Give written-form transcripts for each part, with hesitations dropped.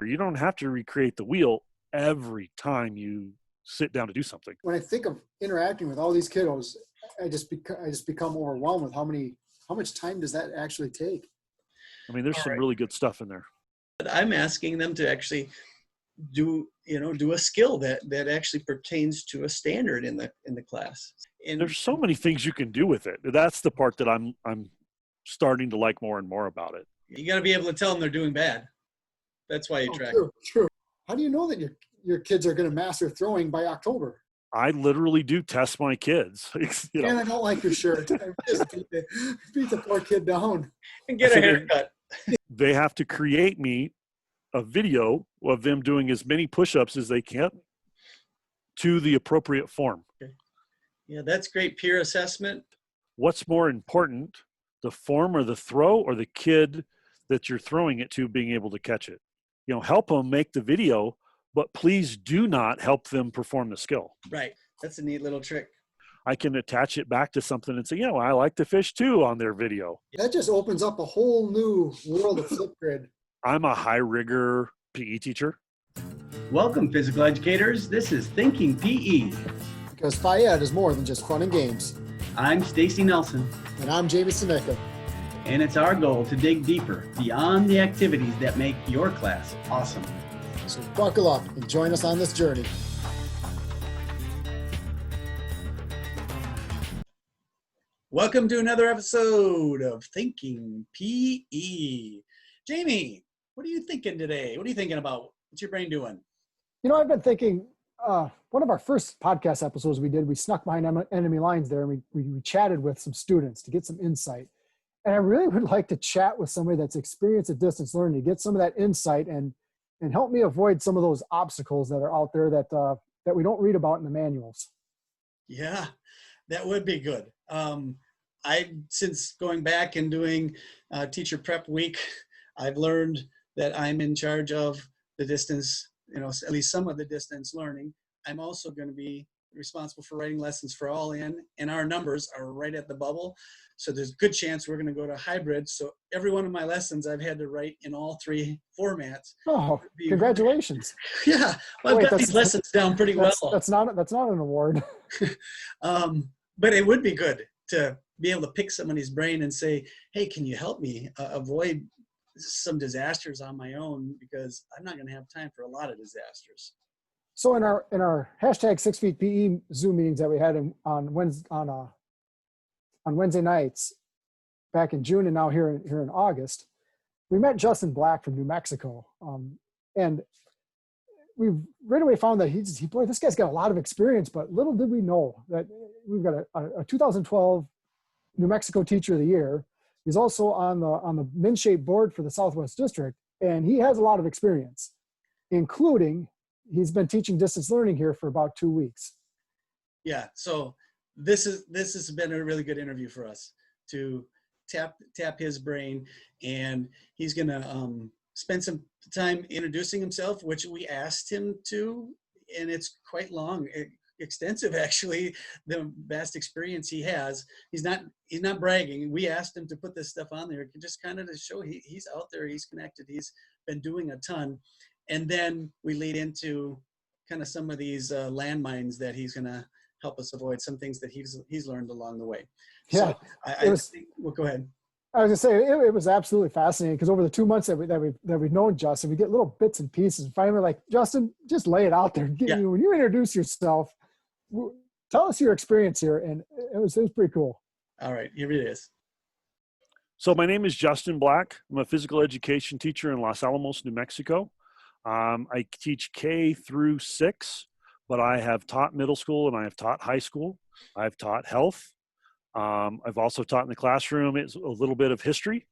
You don't have to recreate the wheel every time you sit down to do something. When I think of interacting with all these kiddos, I just become overwhelmed with how much time does that actually take? I mean, there's some really good stuff in there. But I'm asking them to actually do a skill that actually pertains to a standard in the class. And there's so many things you can do with it. That's the part that I'm starting to like more and more about it. You got to be able to tell them they're doing bad. That's why you track. True. How do you know that your kids are going to master throwing by October? I literally do test my kids. And I don't like your shirt. Just beat the poor kid down. And get a haircut. They have to create me a video of them doing as many push-ups as they can to the appropriate form. Okay. Yeah, that's great peer assessment. What's more important, the form or the throw, or the kid that you're throwing it to being able to catch it? Help them make the video, but please do not help them perform the skill. Right. That's a neat little trick. I can attach it back to something and say, I like to fish too on their video. That just opens up a whole new world of Flipgrid. I'm a high rigor PE teacher. Welcome, physical educators. This is Thinking PE. Because Phi-Ed is more than just fun and games. I'm Stacy Nelson. And I'm Jamie Seneca. And it's our goal to dig deeper beyond the activities that make your class awesome. So buckle up and join us on this journey. Welcome to another episode of Thinking PE. Jamie, what are you thinking today? What are you thinking about? What's your brain doing? I've been thinking, one of our first podcast episodes we snuck behind enemy lines there, and we chatted with some students to get some insight. And I really would like to chat with somebody that's experienced at distance learning to get some of that insight and help me avoid some of those obstacles that are out there that we don't read about in the manuals. Yeah, that would be good. Since going back and doing teacher prep week, I've learned that I'm in charge of the distance, at least some of the distance learning. I'm also going to be responsible for writing lessons for all in, and our numbers are right at the bubble. So there's a good chance we're going to go to hybrid. So every one of my lessons I've had to write in all three formats. Oh, congratulations. Yeah. Well, I've got these lessons down pretty well. That's not an award. But it would be good to be able to pick somebody's brain and say, hey, can you help me avoid some disasters on my own, because I'm not going to have time for a lot of disasters. So in our hashtag 6 feet PE Zoom meetings that we had on Wednesday nights back in June and now here in August, we met J.black from New Mexico, and we right away found that this guy's got a lot of experience. But little did we know that we've got a 2012 New Mexico Teacher of the Year. He's also on the MinShape board for the Southwest District, and he has a lot of experience, including he's been teaching distance learning here for about 2 weeks. Yeah, so this has been a really good interview for us to tap his brain, and he's gonna spend some time introducing himself, which we asked him to, and it's quite long. Extensive, actually, the vast experience he has. He's not bragging. We asked him to put this stuff on there just kind of to show he's out there, he's connected, he's been doing a ton. And then we lead into kind of some of these landmines that he's going to help us avoid, some things that he's learned along the way. Yeah, well, go ahead. I was going to say, it was absolutely fascinating, because over the 2 months that we've known Justin, we get little bits and pieces. And finally, like, Justin, just lay it out there. When you introduce yourself, tell us your experience here. And it was pretty cool. All right, here it is. So my name is J.black. I'm a physical education teacher in Los Alamos, New Mexico. I teach K through 6, but I have taught middle school and I have taught high school. I've taught health. I've also taught in the classroom. It's a little bit of history.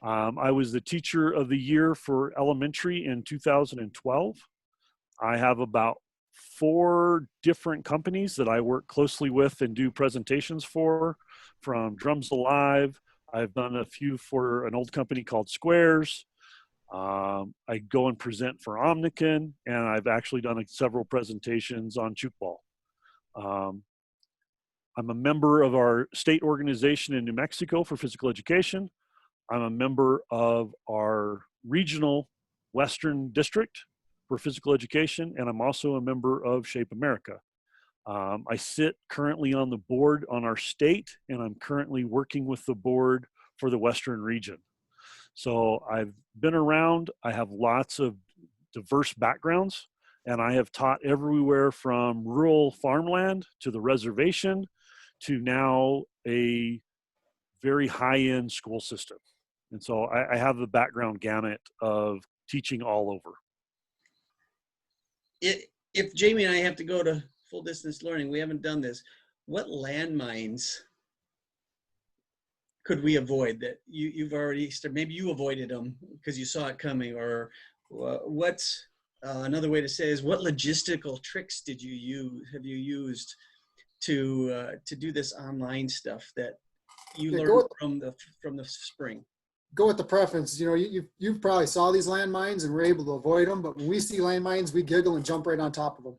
I was the teacher of the year for elementary in 2012. I have about 4 different companies that I work closely with and do presentations for, from Drums Alive. I've done a few for an old company called Squares. I go and present for Omnicon, and I've actually done several presentations on Chukball. I'm a member of our state organization in New Mexico for physical education. I'm a member of our regional Western District for Physical Education, and I'm also a member of Shape America. I sit currently on the board on our state, and I'm currently working with the board for the Western region. So I've been around. I have lots of diverse backgrounds, and I have taught everywhere from rural farmland to the reservation to now a very high-end school system. And so I have the background gamut of teaching all over. If Jamie and I have to go to full distance learning, we haven't done this, what landmines could we avoid that you've already started? Maybe you avoided them because you saw it coming, or what's another way to say is, what logistical tricks have you used to do this online stuff that you learned from the spring? Go with the preference. You know, you probably saw these landmines and were able to avoid them, but when we see landmines, we giggle and jump right on top of them.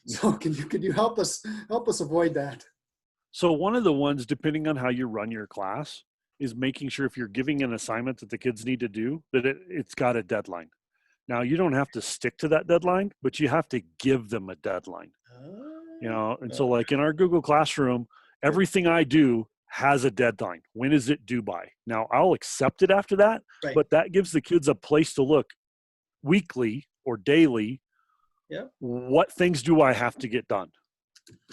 So could you help us avoid that? So one of the ones, depending on how you run your class, is making sure if you're giving an assignment that the kids need to do, that it's got a deadline. Now, you don't have to stick to that deadline, but you have to give them a deadline. You know, and so like in our Google Classroom, everything I do has a deadline. When is it due by? Now, I'll accept it after that, Right. but that gives the kids a place to look weekly or daily. Yep. What things do I have to get done?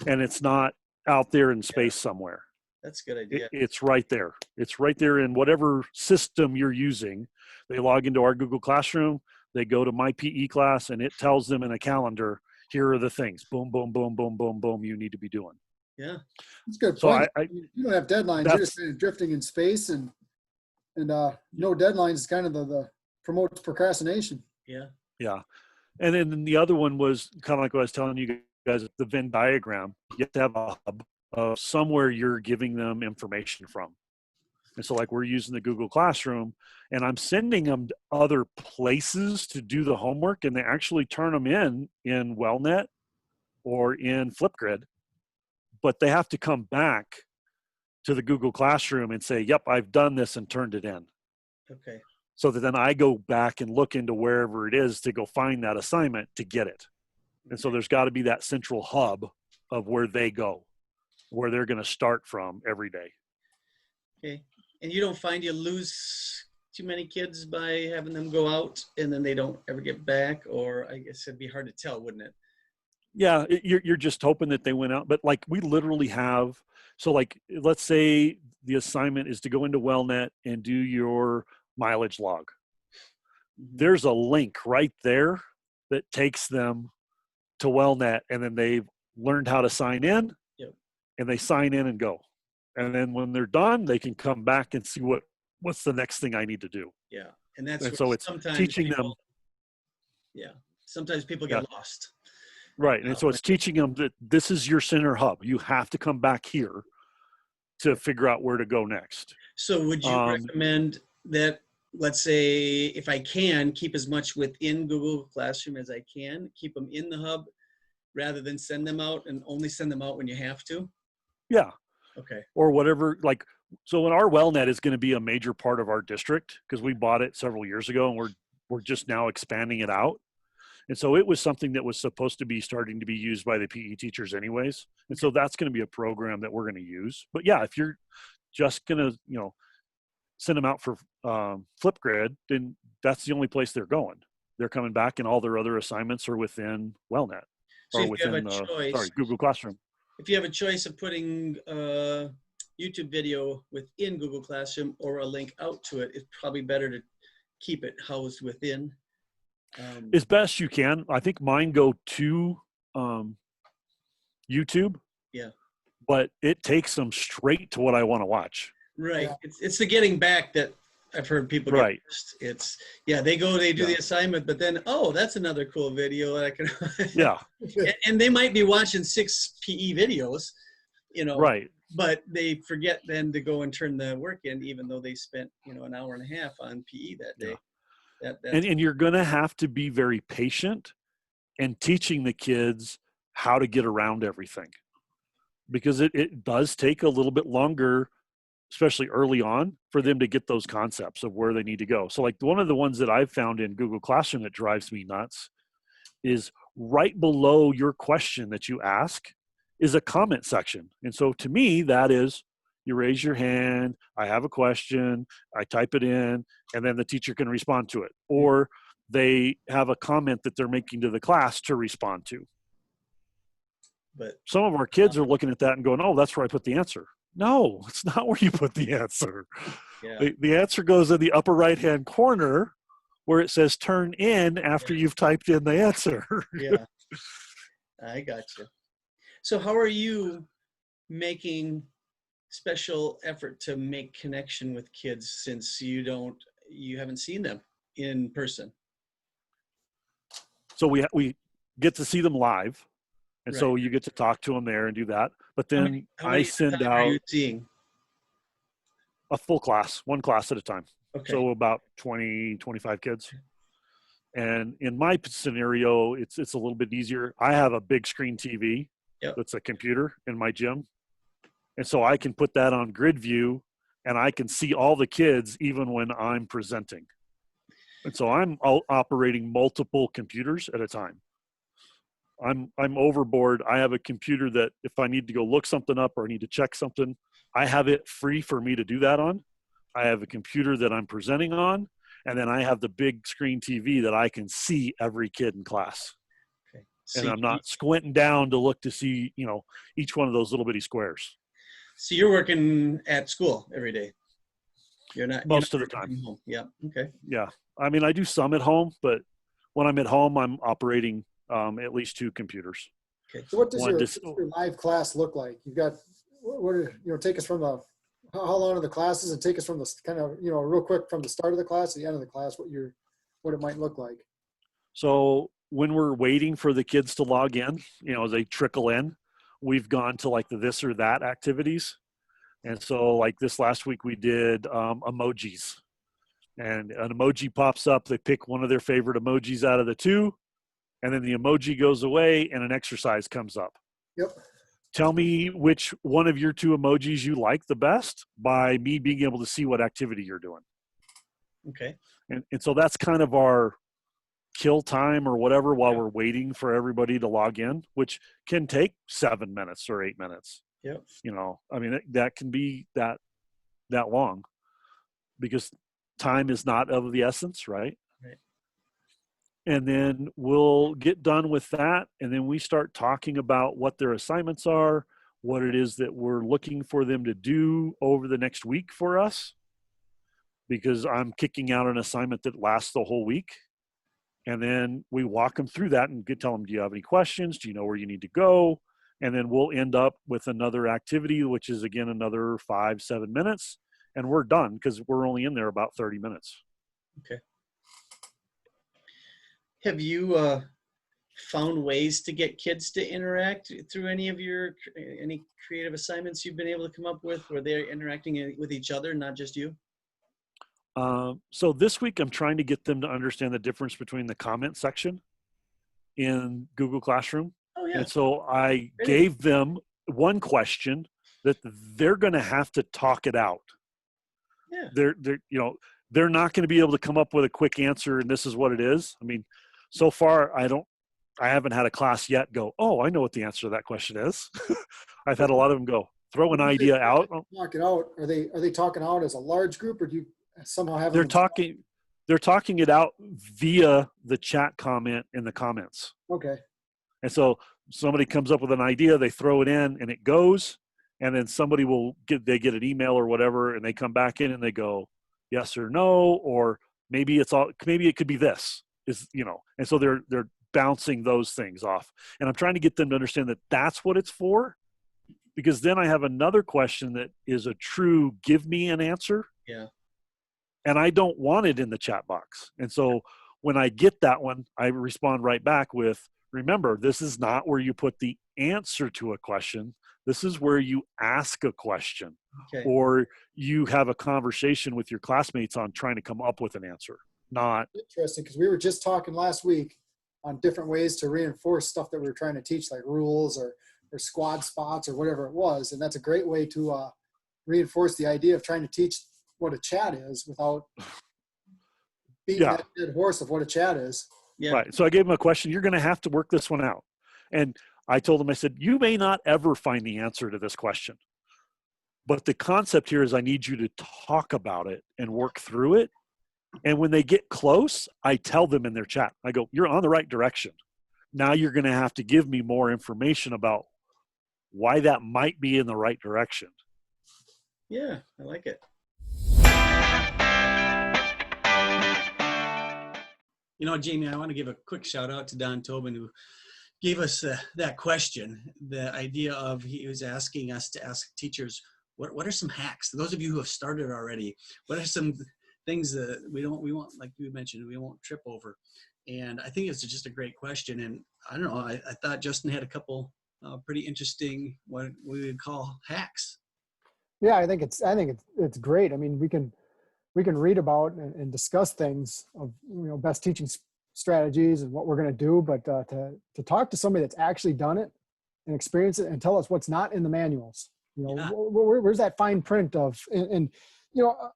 And it's not out there in space somewhere. That's a good idea. It's right there. It's right there in whatever system you're using. They log into our Google Classroom, they go to my PE class, and it tells them in a calendar, here are the things, boom, boom, boom, boom, boom, boom, you need to be doing. Yeah. That's a good So point. You don't have deadlines. You're just kind of drifting in space, and no deadlines is kind of the promotes procrastination. Yeah. Yeah. And then the other one was kind of like what I was telling you guys, the Venn diagram. You have to have a hub of somewhere you're giving them information from. And so like we're using the Google Classroom, and I'm sending them to other places to do the homework, and they actually turn them in WellNet or in Flipgrid, but they have to come back to the Google Classroom and say, yep, I've done this and turned it in. Okay. So that then I go back and look into wherever it is to go find that assignment to get it. And so there's got to be that central hub of where they go, where they're going to start from every day. Okay. And you don't find you lose too many kids by having them go out and then they don't ever get back? Or I guess it'd be hard to tell, wouldn't it? Yeah, you're just hoping that they went out. But like we literally have, so like let's say the assignment is to go into WellNet and do your mileage log. There's a link right there that takes them to WellNet, and then they've learned how to sign in. Yep. And they sign in and go. And then when they're done, they can come back and see what's the next thing I need to do. Yeah. And so it's teaching them. Yeah. Sometimes people get lost. Right. And so it's teaching them that this is your center hub. You have to come back here to figure out where to go next. So would you recommend that, let's say, if I can, keep as much within Google Classroom as I can, keep them in the hub rather than send them out, and only send them out when you have to? Yeah. Okay. Or whatever, like, so when our WellNet is going to be a major part of our district, because we bought it several years ago and we're just now expanding it out. And so it was something that was supposed to be starting to be used by the PE teachers anyways. And so that's going to be a program that we're going to use. But yeah, if you're just going to, send them out for Flipgrid, then that's the only place they're going. They're coming back, and all their other assignments are within WellNet. So or if within, you have a choice, Google Classroom. If you have a choice of putting a YouTube video within Google Classroom or a link out to it, it's probably better to keep it housed within. As best you can. I think mine go to YouTube. Yeah. But it takes them straight to what I want to watch. Right. Yeah. It's the getting back that I've heard people get. Right. It's they do the assignment, but then, that's another cool video that I can. Yeah. And they might be watching 6 PE videos, Right. but they forget then to go and turn the work in, even though they spent, an hour and a half on PE that day. Yeah. And you're going to have to be very patient and teaching the kids how to get around everything, because it does take a little bit longer especially early on, for them to get those concepts of where they need to go. So like one of the ones that I've found in Google Classroom that drives me nuts is right below your question that you ask is a comment section. And so to me, that is, you raise your hand, I have a question, I type it in, and then the teacher can respond to it. Or they have a comment that they're making to the class to respond to. But Some of our kids are looking at that and going, oh, that's where I put the answer. No, it's not where you put the answer. yeah, The answer goes in the upper right-hand corner where it says turn in after you've typed in the answer. yeah, I got you. So how are you making special effort to make connection with kids since you haven't seen them in person? So we get to see them live. And Right. so you get to talk to them there and do that. But How then many I at a send time are out you seeing? a full class, one class at a time. Okay. So about 20, 25 kids. And in my scenario, it's a little bit easier. I have a big screen TV. Yep. That's a computer in my gym. And so I can put that on grid view and I can see all the kids even when I'm presenting. And so I'm operating multiple computers at a time. I'm overboard. I have a computer that if I need to go look something up or I need to check something, I have it free for me to do that on. I have a computer that I'm presenting on, and then I have the big screen TV that I can see every kid in class. Okay. And So I'm not squinting down to look to see, each one of those little bitty squares. so you're working at school every day. Most of the working time. from home. Yeah. Okay. Yeah. I mean, I do some at home, but when I'm at home, I'm operating at least 2 computers. Okay. So what does One your live class look like? You've got, take us from how long are the classes, and take us from the kind of, real quick from the start of the class to the end of the class, what it might look like. So when we're waiting for the kids to log in, as they trickle in, we've gone to like the this or that activities. And so like this last week we did emojis, and an emoji pops up. They pick one of their favorite emojis out of the 2, and then the emoji goes away and an exercise comes up. Yep. Tell me which one of your 2 emojis you like the best by me being able to see what activity you're doing. Okay. And so that's kind of our kill time or whatever while we're waiting for everybody to log in, which can take 7 minutes or 8 minutes. Yep. I mean, that can be that long because time is not of the essence, right? Right. And then we'll get done with that. And then we start talking about what their assignments are, what it is that we're looking for them to do over the next week for us, because I'm kicking out an assignment that lasts the whole week. And then we walk them through that and tell them, do you have any questions? Do you know where you need to go? And then we'll end up with another activity, which is again, another 5-7 minutes. And we're done because we're only in there about 30 minutes. Okay. Have you found ways to get kids to interact through any creative assignments you've been able to come up with where they're interacting with each other, not just you? So this week I'm trying to get them to understand the difference between the comment section in Google Classroom. Oh, yeah. And so I gave them one question that they're going to have to talk it out. Yeah. They're not going to be able to come up with a quick answer and this is what it is. I mean, so far I haven't had a class yet go, oh, I know what the answer to that question is. I've had a lot of them go, throw an idea out. Talk it out. Are they talking out as a large group, or do you somehow have They're talking it out via the chat comment in the comments. Okay. And so somebody comes up with an idea, they throw it in and it goes, and then somebody they get an email or whatever, and they come back in and they go yes or no, or maybe it could be this and so they're bouncing those things off. And I'm trying to get them to understand that that's what it's for, because then I have another question that is a true give me an answer. Yeah. And I don't want it in the chat box. And so when I get that one, I respond right back with, remember, this is not where you put the answer to a question. This is where you ask a question, or you have a conversation with your classmates on trying to come up with an answer. Not interesting, because we were just talking last week on different ways to reinforce stuff that we were trying to teach, like rules or squad spots or whatever it was. And that's a great way to reinforce the idea of trying to teach what a chat is without beating Yeah. that dead horse of what a chat is. Yeah. Right. So I gave him a question. You're going to have to work this one out. And I told him, I said, you may not ever find the answer to this question. But the concept here is I need you to talk about it and work through it. And when they get close, I tell them in their chat, I go, you're on the right direction. Now you're going to have to give me more information about why that might be in the right direction. Yeah, I like it. You know, Jamie, I want to give a quick shout out to Don Tobin, who gave us that question. The idea of, he was asking us to ask teachers, what are some hacks? Those of you who have started already, what are some things that we won't, like you mentioned, we won't trip over? And I think it's just a great question. And I don't know, I thought Justin had a couple pretty interesting, what we would call hacks. Yeah, I think it's great. I mean, we can read about and discuss things of, best teaching strategies and what we're going to do, but to talk to somebody that's actually done it and experience it and tell us what's not in the manuals, Yeah. where's that fine print of, and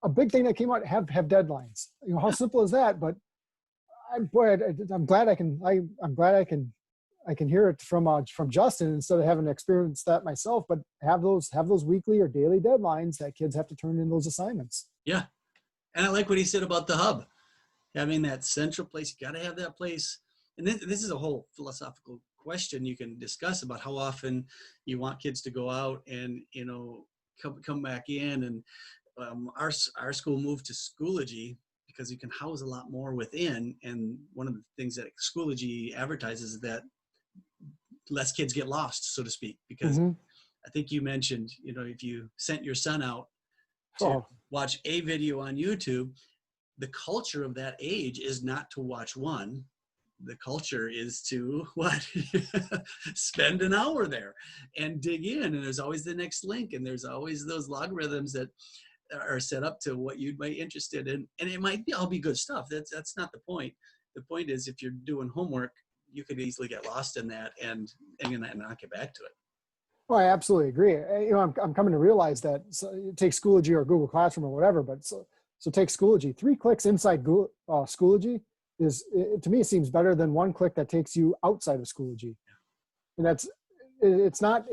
a big thing that came out, have deadlines. How simple is that? But I'm glad I can hear it from Justin instead of having experienced that myself, but have those weekly or daily deadlines that kids have to turn in those assignments. Yeah. And I like what he said about the hub, having that central place. You got to have that place. And this is a whole philosophical question you can discuss about how often you want kids to go out and, come back in. And our school moved to Schoology because you can house a lot more within. And one of the things that Schoology advertises is that less kids get lost, so to speak, because I think you mentioned, if you sent your son out to watch a video on YouTube, the culture of that age is not to watch one. The culture is to what? Spend an hour there and dig in. And there's always the next link. And there's always those logarithms that are set up to what you might be interested in. And it might all be good stuff. That's not the point. The point is, if you're doing homework, you could easily get lost in that and not get back to it. Well, I absolutely agree. I'm coming to realize that, take Schoology or Google Classroom or whatever, but so take Schoology. 3 clicks inside Schoology to me, it seems better than 1 click that takes you outside of Schoology. And it's not,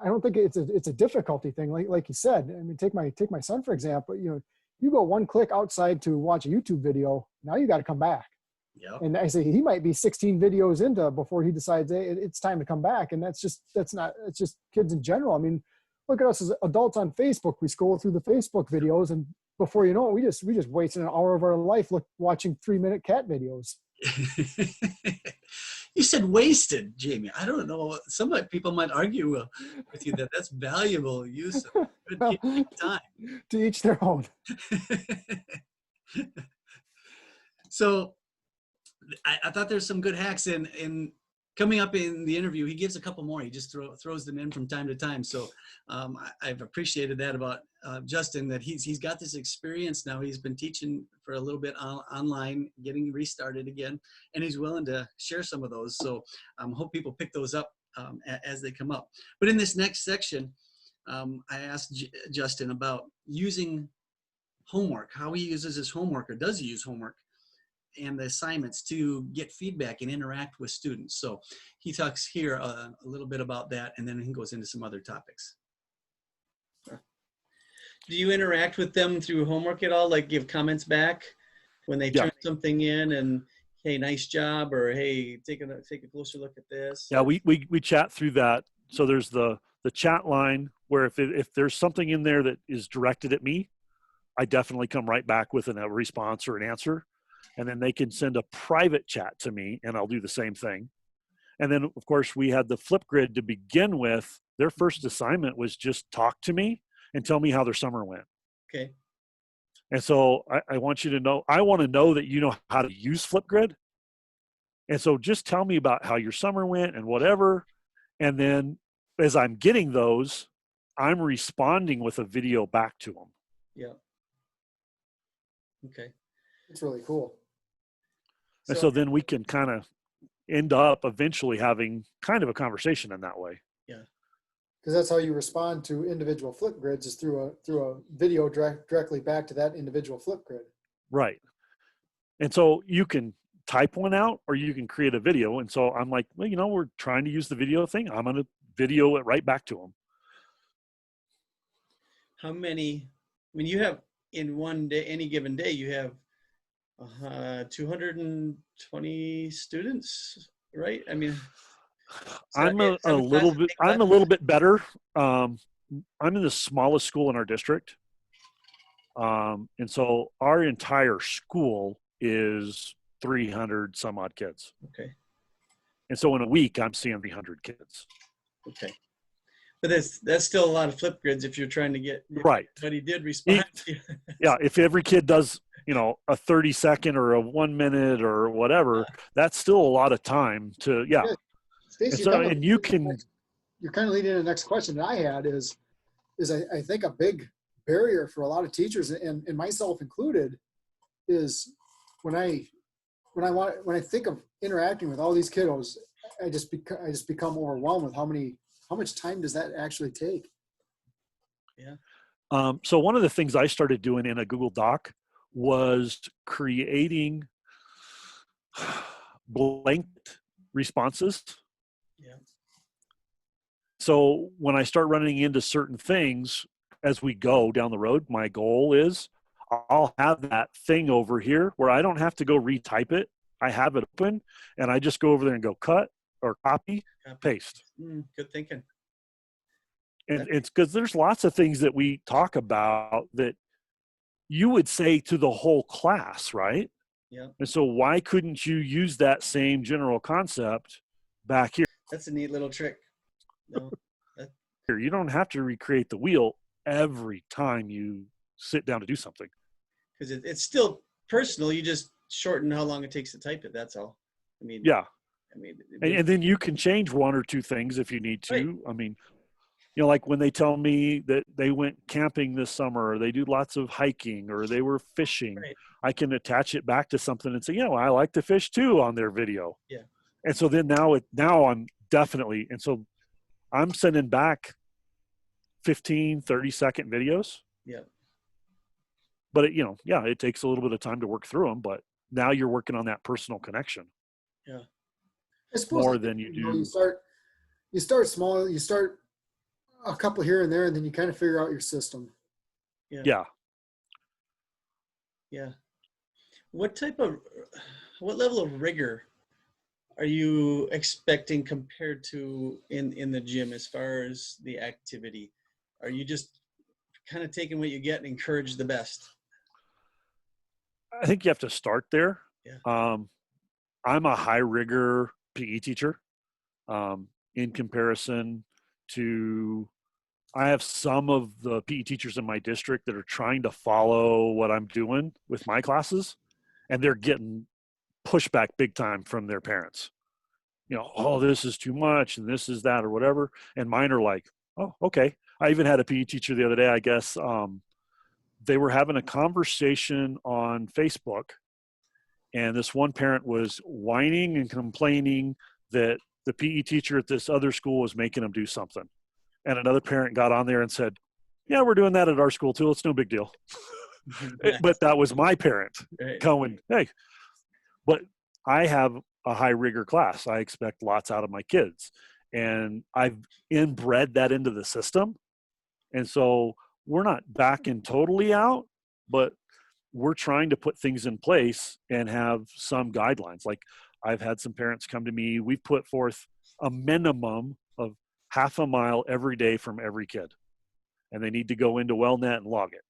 I don't think it's a difficulty thing. Like you said, I mean, take my son, for example, you go 1 click outside to watch a YouTube video. Now you got to come back. Yep. And I say he might be 16 videos into before he decides, hey, it's time to come back. And it's just kids in general. I mean, look at us as adults on Facebook. We scroll through the Facebook videos, and before you know it, we just wasted an hour of our life watching 3-minute cat videos. You said wasted, Jamie. I don't know. Some people might argue with you that that's valuable use of good time. To each their own. So I thought there's some good hacks in coming up in the interview. He gives a couple more. He just throws them in from time to time. So I've appreciated that about Justin, that he's got this experience now. He's been teaching for a little bit online, getting restarted again, and he's willing to share some of those. So I hope people pick those up as they come up. But in this next section, I asked Justin about using homework, how he uses his homework, or does he use homework and the assignments to get feedback and interact with students. So he talks here a little bit about that, and then he goes into some other topics. Do you interact with them through homework at all? Like give comments back when they turn something in, and hey, nice job, or hey, take a closer look at this? Yeah, we chat through that. So there's the chat line where if there's something in there that is directed at me, I definitely come right back with a response or an answer. And then they can send a private chat to me, and I'll do the same thing. And then, of course, we had the Flipgrid to begin with. Their first assignment was just talk to me and tell me how their summer went. Okay. And so I want you to know, I want to know that you know how to use Flipgrid. And so just tell me about how your summer went and whatever. And then as I'm getting those, I'm responding with a video back to them. Yeah. Okay. It's really cool. And so then we can kind of end up eventually having kind of a conversation in that way. Yeah. because that's how you respond to individual flip grids, is through a video directly back to that individual flip grid. Right. And so you can type one out or you can create a video. And so I'm like, well, we're trying to use the video thing. I'm going to video it right back to them. How many, you have in one day, any given day, you have 220 students, right? I mean, I'm a little bit better. I'm in the smallest school in our district. And so our entire school is 300 some odd kids. Okay. And so in a week, I'm seeing 300 kids. Okay. But that's still a lot of flip grids if you're trying to get right. But he did respond. Yeah. If every kid does, a 30-second or a 1 minute or whatever, that's still a lot of time to, yeah. Stacey, you're kind of leading to the next question that I had is I think a big barrier for a lot of teachers and myself included is when I think of interacting with all these kiddos, I just become overwhelmed with how much time does that actually take? Yeah. So one of the things I started doing in a Google Doc was creating blank responses. Yeah. So when I start running into certain things as we go down the road, my goal is I'll have that thing over here where I don't have to go retype it. I have it open and I just go over there and go cut or copy. Paste. Good thinking. And it's because there's lots of things that we talk about that you would say to the whole class, right? Yeah. And so why couldn't you use that same general concept back here? That's a neat little trick. No, You don't have to recreate the wheel every time you sit down to do something. Because it's still personal. You just shorten how long it takes to type it. That's all. I mean, yeah. And then you can change one or two things if you need to. Right. I mean, like when they tell me that they went camping this summer, or they do lots of hiking, or they were fishing, right. I can attach it back to something and say, I like to fish too on their video. Yeah. And so then now I'm definitely, and so I'm sending back 15, 30-second videos. Yeah. But it takes a little bit of time to work through them, but now you're working on that personal connection. Yeah. I suppose more than you do. You start small, you start a couple here and there, and then you kind of figure out your system. Yeah. Yeah. Yeah. What level of rigor are you expecting compared to in the gym as far as the activity? Are you just kind of taking what you get and encourage the best? I think you have to start there. Yeah. I'm a high rigor PE teacher in comparison to, I have some of the PE teachers in my district that are trying to follow what I'm doing with my classes, and they're getting pushback big time from their parents. Oh, this is too much and this is that or whatever. And mine are like, oh, okay. I even had a PE teacher the other day, I guess. They were having a conversation on Facebook, and this one parent was whining and complaining that the PE teacher at this other school was making them do something. And another parent got on there and said, yeah, we're doing that at our school too. It's no big deal. But that was my parent going, hey, but I have a high rigor class. I expect lots out of my kids. And I've inbred that into the system. And so we're not backing totally out, but we're trying to put things in place and have some guidelines. Like I've had some parents come to me. We've put forth a minimum of half a mile every day from every kid. And they need to go into WellNet and log it.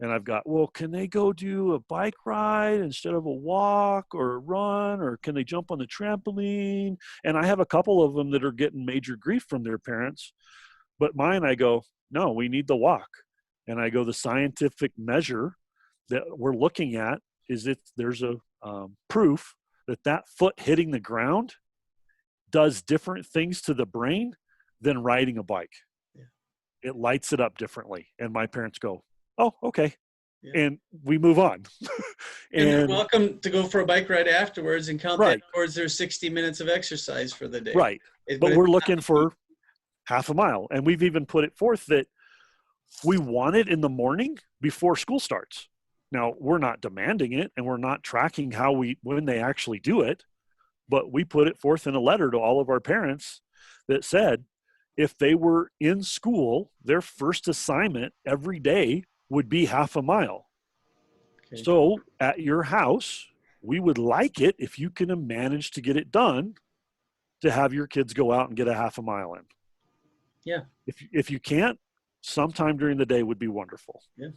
And I've got, well, can they go do a bike ride instead of a walk or a run, or can they jump on the trampoline? And I have a couple of them that are getting major grief from their parents. But mine, I go, no, we need the walk. And I go, the scientific measure that we're looking at is there's a proof that foot hitting the ground does different things to the brain than riding a bike. Yeah. It lights it up differently. And my parents go, oh, okay. Yeah. And we move on. and they're welcome to go for a bike ride afterwards and count right. that towards their 60 minutes of exercise for the day. Right. But we're looking for half a mile. And we've even put it forth that we want it in the morning before school starts. Now, we're not demanding it, and we're not tracking when they actually do it, but we put it forth in a letter to all of our parents that said, if they were in school, their first assignment every day would be half a mile. Okay. So at your house, we would like it if you can manage to get it done to have your kids go out and get a half a mile in. Yeah. If you can't, sometime during the day would be wonderful. Yeah.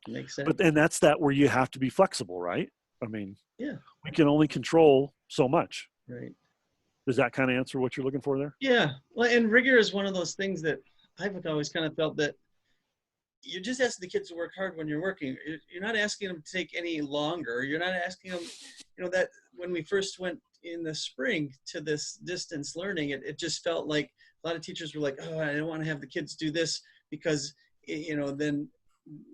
Makes sense. But then that's where you have to be flexible, right? I mean, Yeah. we can only control so much. Right. Does that kind of answer what you're looking for there? Yeah. Well, and rigor is one of those things that I've always kind of felt that you're just asking the kids to work hard when you're working. You're not asking them to take any longer. You're not asking them, that when we first went in the spring to this distance learning, it just felt like a lot of teachers were like, oh, I don't want to have the kids do this because, then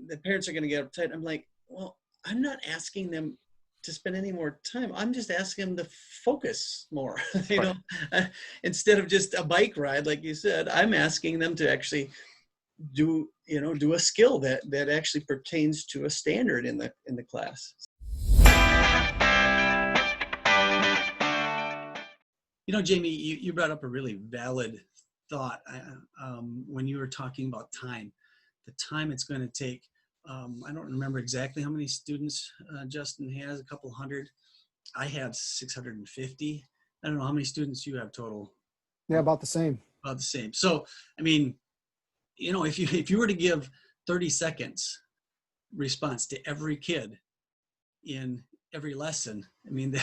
the parents are going to get uptight. I'm like, well, I'm not asking them to spend any more time. I'm just asking them to focus more, instead of just a bike ride, like you said. I'm asking them to actually do a skill that actually pertains to a standard in the class. Jamie, you brought up a really valid thought when you were talking about time, the time it's going to take. I don't remember exactly how many students Justin has, a couple hundred. I have 650. I don't know how many students you have total. Yeah, about the same. About the same. So, I mean, if you were to give 30 seconds response to every kid in every lesson, I mean,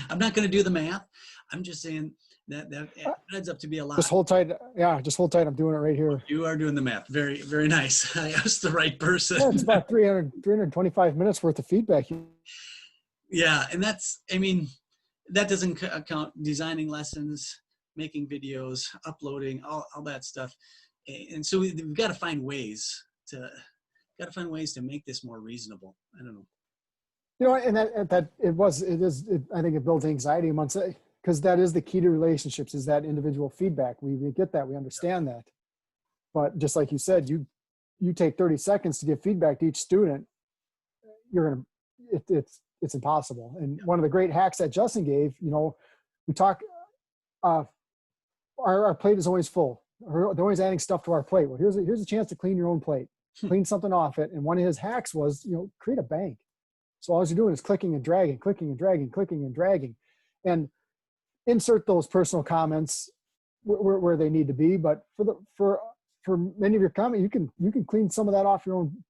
I'm not going to do the math. I'm just saying that adds up to be a lot. Just hold tight. Yeah, just hold tight. I'm doing it right here. You are doing the math. Very, very nice. I asked the right person. Yeah, it's about 325 minutes worth of feedback. Yeah, and that doesn't count designing lessons, making videos, uploading, all that stuff. And so we've got to find ways to make this more reasonable. I don't know. And I think it builds anxiety amongst it, because that is the key to relationships, is that individual feedback. We get that, we understand that. But just like you said, you take 30 seconds to give feedback to each student, it's impossible. And one of the great hacks that Justin gave, we talk, our plate is always full. They're always adding stuff to our plate. Well, here's a chance to clean your own plate, clean something off it. And one of his hacks was, create a bank. So all you're doing is clicking and dragging, clicking and dragging, clicking and dragging, and insert those personal comments where they need to be. But for many of your comments, you can clean some of that off your own,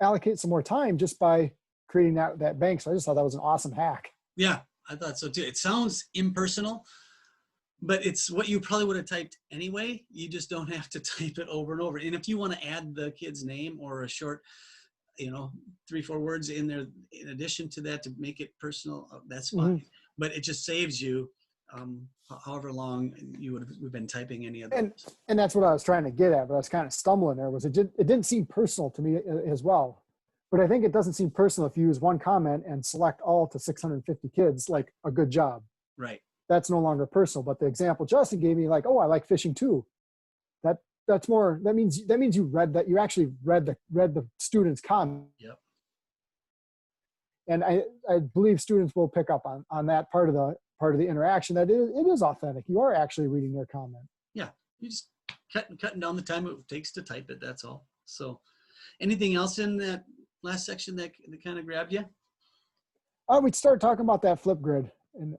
allocate some more time just by creating that bank. So I just thought that was an awesome hack. Yeah, I thought so too. It sounds impersonal, but it's what you probably would have typed anyway. You just don't have to type it over and over. And if you want to add the kid's name or a short, 3-4 words in there in addition to that to make it personal, that's fine. Mm-hmm. But it just saves you however long we've been typing any of those. And that's what I was trying to get at, but I was kind of stumbling there. It didn't seem personal to me as well. But I think it doesn't seem personal if you use one comment and select all to 650 kids, like a good job. Right. That's no longer personal. But the example Justin gave me, like, oh, I like fishing too. That's more. That means you read that. You actually read the student's comment. Yep. And I believe students will pick up on that part of the interaction, that it is authentic. You are actually reading their comment. Yeah. You just cutting down the time it takes to type it. That's all. So, anything else in that last section that kind of grabbed you? We'd start talking about that flip grid, and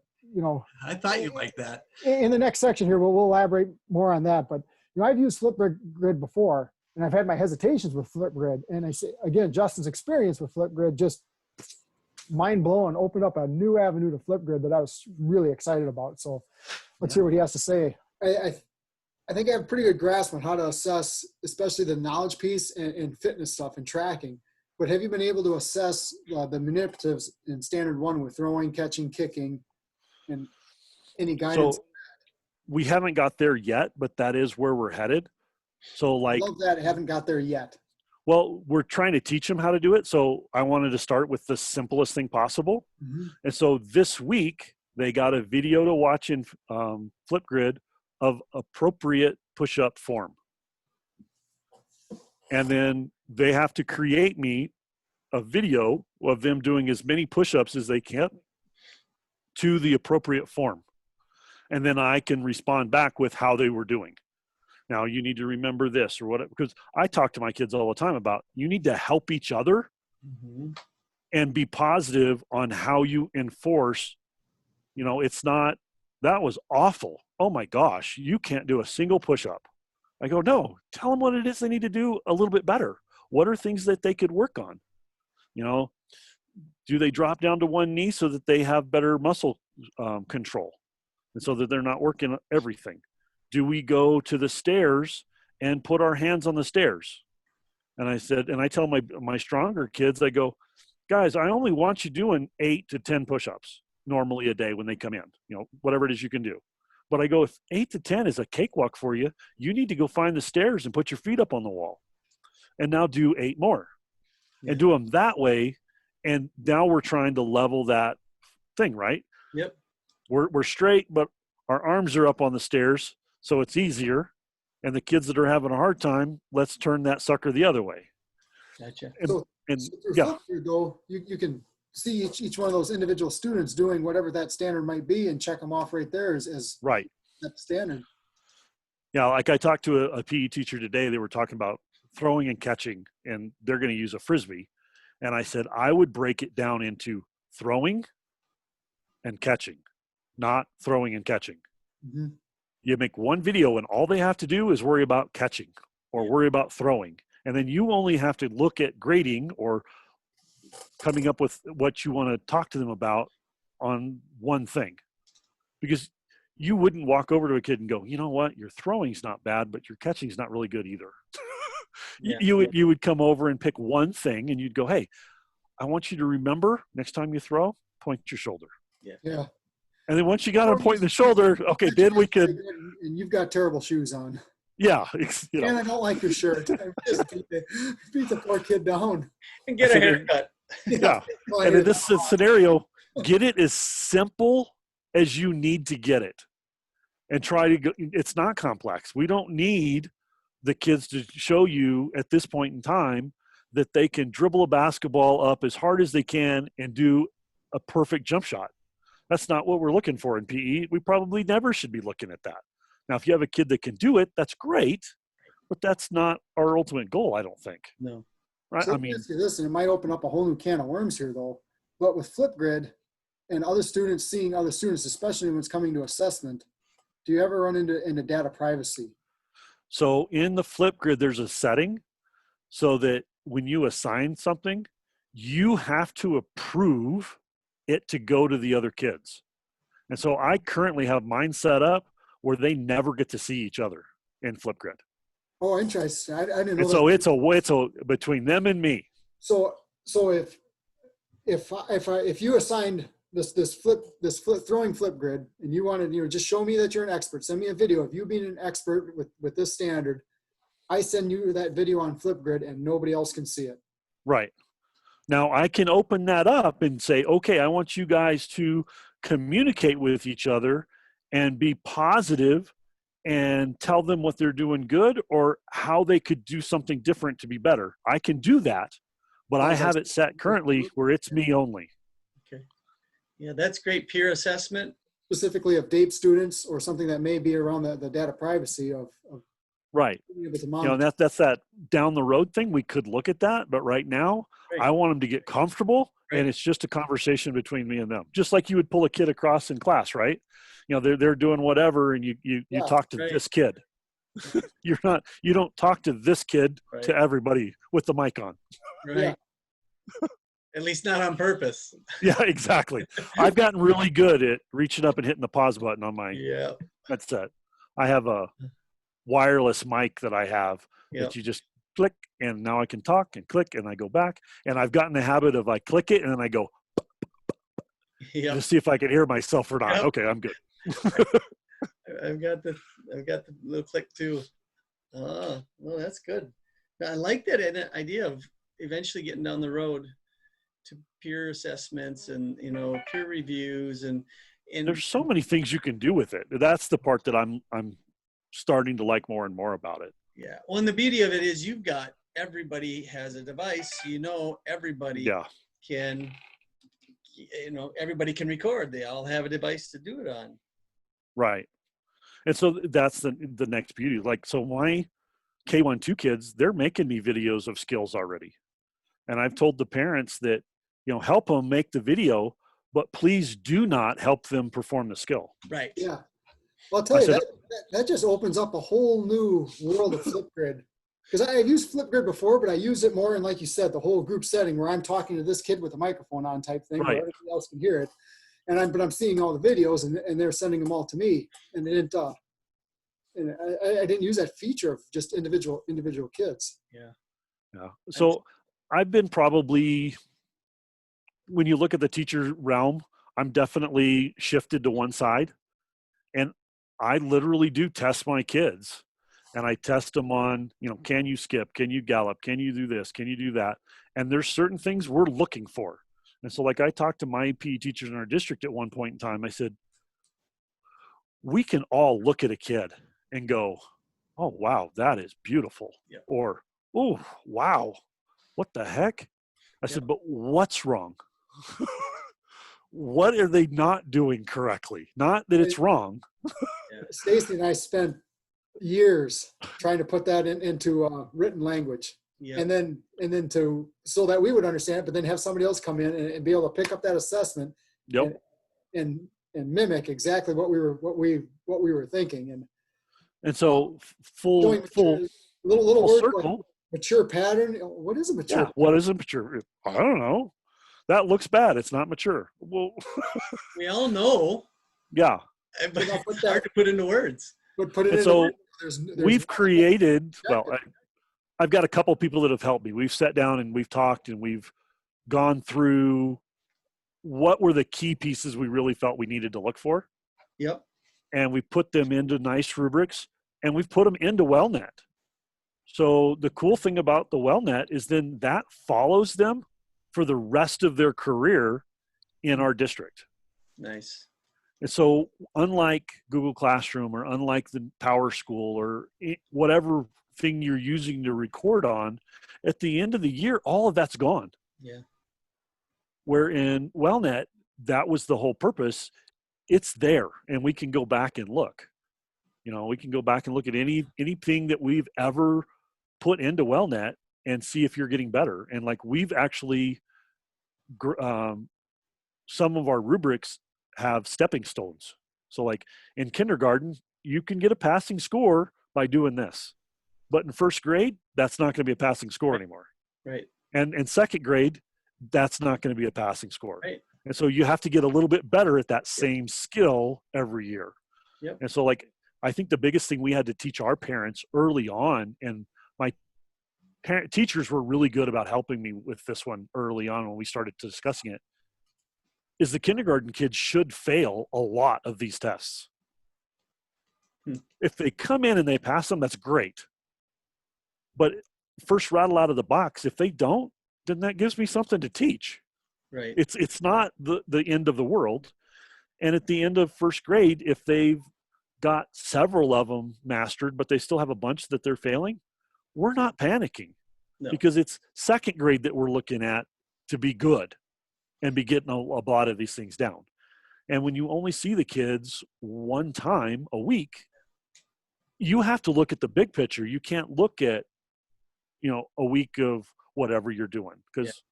I thought you liked that. In the next section here, we'll elaborate more on that. But I've used flip grid before, and I've had my hesitations with flip grid. And I say again, Justin's experience with flip grid just mind blowing, opened up a new avenue to flip grid that I was really excited about. So let's hear what he has to say. I think I have a pretty good grasp on how to assess, especially the knowledge piece and fitness stuff and tracking. But have you been able to assess the manipulatives in standard one with throwing, catching, kicking, and any guidance? So we haven't got there yet, but that is where we're headed. So I love that. I haven't got there yet. Well, we're trying to teach them how to do it. So I wanted to start with the simplest thing possible. Mm-hmm. And so this week they got a video to watch in Flipgrid of appropriate push-up form. And then they have to create me a video of them doing as many push-ups as they can to the appropriate form. And then I can respond back with how they were doing. Now you need to remember this or what, because I talk to my kids all the time about, you need to help each other and be positive on how you enforce, it's not, that was awful. Oh my gosh, you can't do a single push-up. I go, no, tell them what it is they need to do a little bit better. What are things that they could work on? Do they drop down to one knee so that they have better muscle control and so that they're not working everything? Do we go to the stairs and put our hands on the stairs? And I tell my stronger kids, I go, guys, I only want you doing 8 to 10 push-ups normally a day when they come in, whatever it is you can do. But I go, if 8 to 10 is a cakewalk for you, you need to go find the stairs and put your feet up on the wall. And now do 8 more and do them that way. And now we're trying to level that thing, right? Yep. We're straight, but our arms are up on the stairs, so it's easier. And the kids that are having a hard time, let's turn that sucker the other way. Gotcha. So yeah, though, you can see each one of those individual students doing whatever that standard might be and check them off right there as right. that standard. Yeah, like I talked to a PE teacher today. They were talking about throwing and catching, and they're going to use a Frisbee. And I said, I would break it down into throwing and catching, not throwing and catching. Mm-hmm. You make one video and all they have to do is worry about catching or worry about throwing. And then you only have to look at grading or coming up with what you want to talk to them about on one thing. Because you wouldn't walk over to a kid and go, you know what, your throwing's not bad, but your catching's not really good either. You would come over and pick one thing and you'd go, hey, I want you to remember next time you throw, point your shoulder. Yeah. And then once you got on pointing the shoulder, okay, then we could. And you've got terrible shoes on. Yeah. And I don't like your shirt. Just beat the poor kid down. And get a haircut. Yeah. And in this scenario, get it as simple as you need to get it. And try to go, it's not complex. We don't need the kids to show you at this point in time that they can dribble a basketball up as hard as they can and do a perfect jump shot. That's not what we're looking for in PE. We probably never should be looking at that. Now, if you have a kid that can do it, that's great, but that's not our ultimate goal, I don't think. No. Right? So listen, it might open up a whole new can of worms here, though. But with Flipgrid and other students seeing other students, especially when it's coming to assessment, do you ever run into data privacy? So in the Flipgrid, there's a setting so that when you assign something, you have to approve it to go to the other kids. And so I currently have mine set up where they never get to see each other in Flipgrid. Oh, interesting. I didn't know. And so it's a between them and me. So if you assigned this flip throwing Flipgrid and you wanted, just show me that you're an expert, send me a video of you being an expert with this standard, I send you that video on Flipgrid and nobody else can see it. Right. Now I can open that up and say, okay, I want you guys to communicate with each other and be positive and tell them what they're doing good or how they could do something different to be better. I can do that, but I have it set currently where it's me only. Okay. Yeah, that's great. Peer assessment. Specifically of DAPE students or something that may be around the data privacy of right. That's that down the road thing. We could look at that, but right now I want them to get comfortable and it's just a conversation between me and them. Just like you would pull a kid across in class, right? They're doing whatever and you talk to this kid. You don't talk to this kid to everybody with the mic on. Right. Yeah. At least not on purpose. Yeah, exactly. I've gotten really good at reaching up and hitting the pause button on my headset. I have a wireless mic that I have that you just click and now I can talk and click and I go back. And I've gotten the habit of I click it and then I go to see if I can hear myself or not. Okay, I'm good. I've got the little click too. Oh, well, that's good. I like that idea of eventually getting down the road to peer assessments and peer reviews and there's so many things you can do with it. That's the part that I'm starting to like more and more about it. Yeah. Well, and the beauty of it is everybody has a device. Everybody Yeah. can, everybody can record. They all have a device to do it on. Right. And so that's the next beauty. Like, so my K1-2 kids, they're making me videos of skills already. And I've told the parents that, help them make the video, but please do not help them perform the skill. Right. Yeah. Well, I'll tell you, that just opens up a whole new world of Flipgrid. Because I've used Flipgrid before, but I use it more in, like you said, the whole group setting where I'm talking to this kid with a microphone on type thing, Right. where everybody else can hear it. But I'm seeing all the videos and they're sending them all to me. And they didn't, and I didn't use that feature of just individual kids. Yeah. Yeah. So I've been probably, when you look at the teacher realm, I'm definitely shifted to one side. And I literally do test my kids. And I test them on, can you skip? Can you gallop? Can you do this? Can you do that? And there's certain things we're looking for. And so, like, I talked to my PE teachers in our district at one point in time. I said, we can all look at a kid and go, oh, wow, that is beautiful. Yep. Or, oh, wow, what the heck? I said, but what's wrong? What are they not doing correctly? Not that it's wrong. Stacy and I spent years trying to put that into written language. Yeah. And then so that we would understand it, but then have somebody else come in and be able to pick up that assessment and mimic exactly what we were thinking. And so full little word circle. like mature pattern. What is a mature? Yeah, what is a mature? I don't know. That looks bad. It's not mature. Well, we all know. Yeah. But it's hard to put into words. But put it and into so words. We've created, I've got a couple people that have helped me. We've sat down and we've talked and we've gone through what were the key pieces we really felt we needed to look for. Yep. And we put them into nice rubrics and we've put them into WellNet. So the cool thing about the WellNet is then that follows them for the rest of their career in our district. Nice. And so unlike Google Classroom or unlike the Power School or whatever thing you're using to record on, at the end of the year, all of that's gone. Yeah. Where in WellNet, that was the whole purpose. It's there and we can go back and look. We can go back and look at anything that we've ever put into WellNet and see if you're getting better. And like we've actually, some of our rubrics have stepping stones. So like in kindergarten, you can get a passing score by doing this. But in first grade, that's not going to be a passing score anymore. Right. And in second grade, that's not going to be a passing score. Right. And so you have to get a little bit better at that same skill every year. Yep. And so like, I think the biggest thing we had to teach our parents early on, and my teachers were really good about helping me with this one early on when we started discussing it, is the kindergarten kids should fail a lot of these tests. If they come in and they pass them, that's great. But first rattle out of the box, if they don't, then that gives me something to teach. Right. It's not the end of the world. And at the end of first grade, if they've got several of them mastered, but they still have a bunch that they're failing, we're not panicking. No. Because it's second grade that we're looking at to be good and be getting a lot of these things down. And when you only see the kids one time a week, you have to look at the big picture. You can't look at, a week of whatever you're doing, because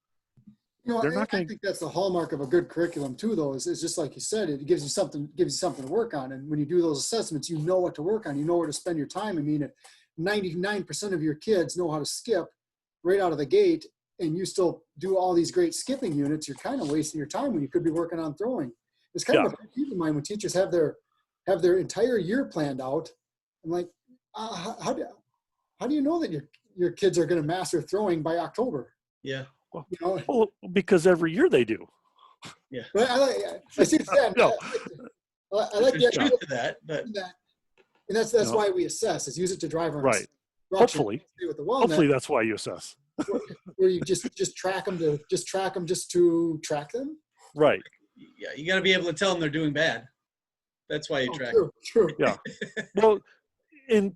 they're not going to. I think that's the hallmark of a good curriculum too, though, is just like you said, it gives you something to work on. And when you do those assessments, you know what to work on, you know where to spend your time. I mean, if 99% of your kids know how to skip right out of the gate, and you still do all these great skipping units, you're kind of wasting your time when you could be working on throwing. It's kind of a keep in mind when teachers have their entire year planned out. I'm like, how do you know that your kids are going to master throwing by October? Yeah. Well, because every year they do. Yeah. But I see that. No. I like the idea of that, but and that's why we assess, is use it to drive our right. Hopefully, with the WellNet, hopefully that's why you assess. where you just track them to track them. Right. Yeah, you got to be able to tell them they're doing bad. That's why you track. True. Yeah. Well, And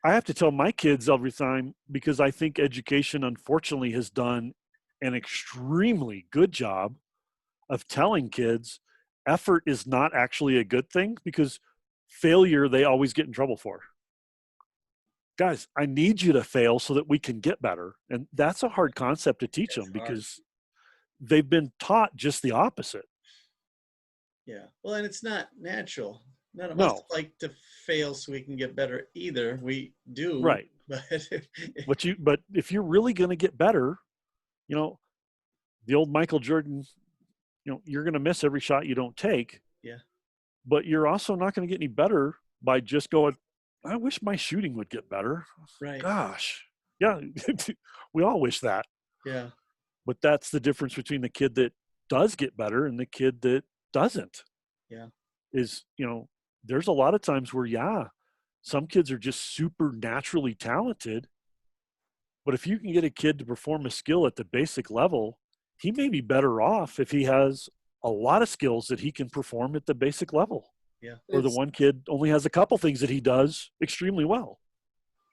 I have to tell my kids every time, because I think education, unfortunately, has done an extremely good job of telling kids effort is not actually a good thing, because failure they always get in trouble for. Guys, I need you to fail so that we can get better. And that's a hard concept to teach them, because they've been taught just the opposite. Yeah. Well, and it's not natural. None of us No. like to fail so we can get better either. We do. Right. But But if you're really going to get better, you know, the old Michael Jordan, you're going to miss every shot you don't take. Yeah. But you're also not going to get any better by just going, I wish my shooting would get better. Right. Gosh. Yeah. We all wish that. Yeah. But that's the difference between the kid that does get better and the kid that doesn't. Yeah. Is, there's a lot of times where, some kids are just super naturally talented. But if you can get a kid to perform a skill at the basic level, he may be better off if he has a lot of skills that he can perform at the basic level. Yeah. Or the one kid only has a couple things that he does extremely well.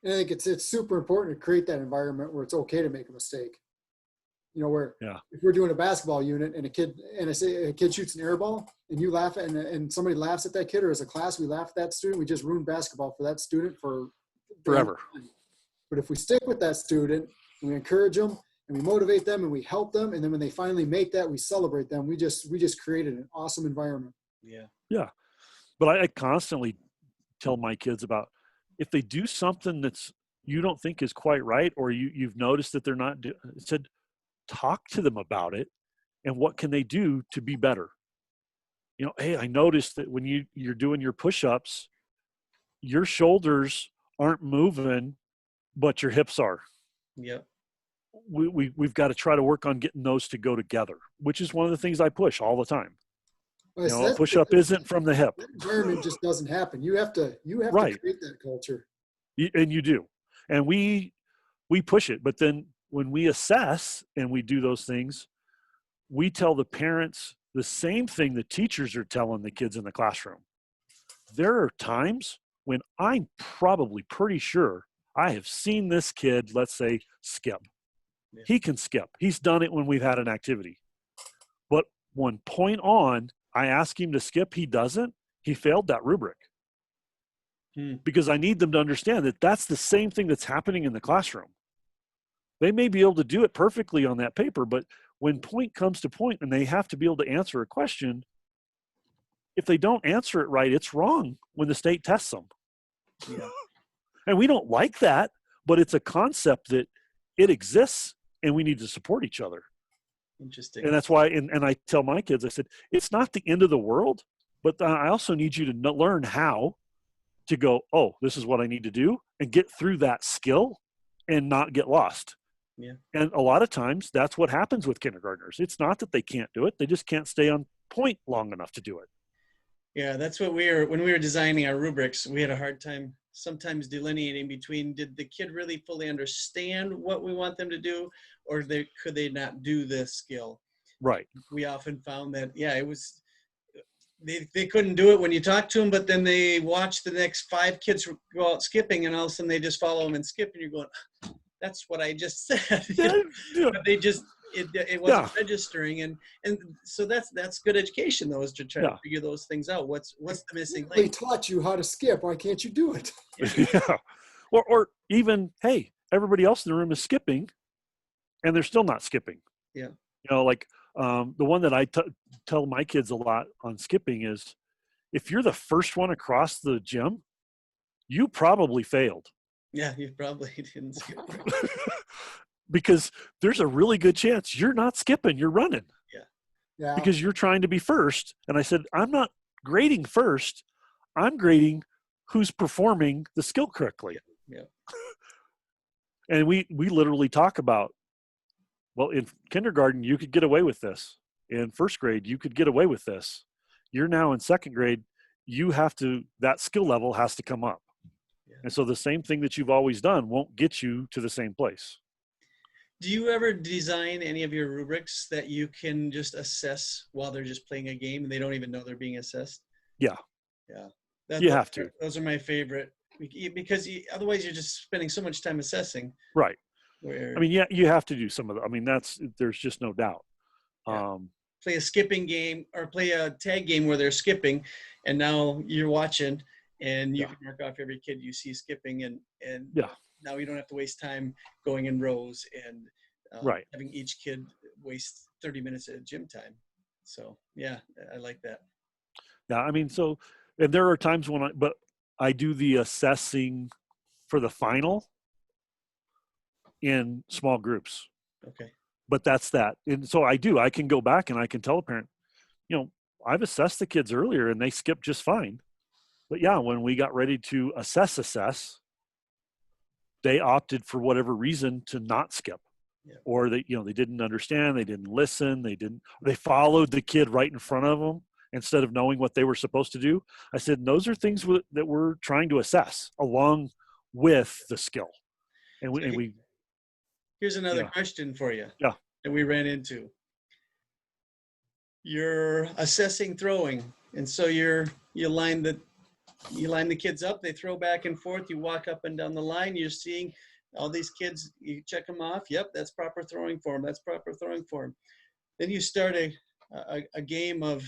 I think it's super important to create that environment where it's okay to make a mistake. Where if we're doing a basketball unit and I say a kid shoots an air ball and you laugh and somebody laughs at that kid, or as a class we laugh at that student, we just ruined basketball for that student forever. But if we stick with that student, and we encourage them and we motivate them and we help them, and then when they finally make that, we celebrate them. We just created an awesome environment. Yeah. Yeah. But I constantly tell my kids about, if they do something that's you don't think is quite right, or you've noticed that they're not said, talk to them about it and what can they do to be better. Hey, I noticed that when you're doing your push-ups, your shoulders aren't moving, but your hips are. Yep. We've got to try to work on getting those to go together, which is one of the things I push all the time. A push-up isn't from the hip. That environment just doesn't happen. You have to Right. create that culture. And you do. And we push it. But then when we assess and we do those things, we tell the parents the same thing the teachers are telling the kids in the classroom. There are times when I'm probably pretty sure I have seen this kid, let's say, skip. Yeah. He can skip. He's done it when we've had an activity. But when point on, I ask him to skip, he doesn't. He failed that rubric. Because I need them to understand that that's the same thing that's happening in the classroom. They may be able to do it perfectly on that paper, but when point comes to point and they have to be able to answer a question, if they don't answer it right, it's wrong when the state tests them. Yeah. And we don't like that, but it's a concept that it exists and we need to support each other. Interesting. And that's why, and I tell my kids, I said, it's not the end of the world, but I also need you to learn how to go, oh, this is what I need to do, and get through that skill and not get lost. Yeah. And a lot of times that's what happens with kindergartners. It's not that they can't do it. They just can't stay on point long enough to do it. Yeah, that's what when we were designing our rubrics, we had a hard time sometimes delineating between, did the kid really fully understand what we want them to do, or could they not do this skill? Right. We often found that, it was, they couldn't do it when you talk to them, but then they watch the next 5 kids go out skipping, and all of a sudden they just follow them and skip, and you're going, that's what I just said. But they just, it wasn't registering, and so that's good education, though, is to try to figure those things out. What's the missing link? They taught you how to skip. Why can't you do it? Yeah. Or even, hey, everybody else in the room is skipping, and they're still not skipping. Yeah. Like the one that I tell my kids a lot on skipping is, if you're the first one across the gym, you probably failed. Yeah, you probably didn't skip. Because there's a really good chance you're not skipping, you're running. Yeah. Because you're trying to be first. And I said, I'm not grading first. I'm grading who's performing the skill correctly. Yeah. And we literally talk about, well, in kindergarten, you could get away with this. In first grade, you could get away with this. You're now in second grade, that skill level has to come up. Yeah. And so the same thing that you've always done won't get you to the same place. Do you ever design any of your rubrics that you can just assess while they're just playing a game and they don't even know they're being assessed? Yeah. Yeah. You have to. Those are my favorite. because otherwise you're just spending so much time assessing. Right. Where, I mean, yeah, you have to do some of the, I mean, there's just no doubt. Yeah. Play a skipping game or play a tag game where they're skipping, and now you're watching, and you can mark off every kid you see skipping, and Yeah. now you don't have to waste time going in rows and Right. having each kid waste 30 minutes at gym time. So yeah, I like that. Yeah. I mean, so, and there are times when but I do the assessing for the final in small groups. Okay. But that's that. And so I can go back and I can tell a parent, I've assessed the kids earlier and they skipped just fine. But yeah, when we got ready to assess, they opted for whatever reason to not skip. Yeah. Or they didn't understand, they didn't listen, they followed the kid right in front of them instead of knowing what they were supposed to do. I said, those are things that we're trying to assess along with the skill. And here's another question for you. Yeah. That we ran into. You're assessing throwing, and so you line the kids up, they throw back and forth, you walk up and down the line, you're seeing all these kids, you check them off, yep, that's proper throwing form, that's proper throwing form. Then you start a game of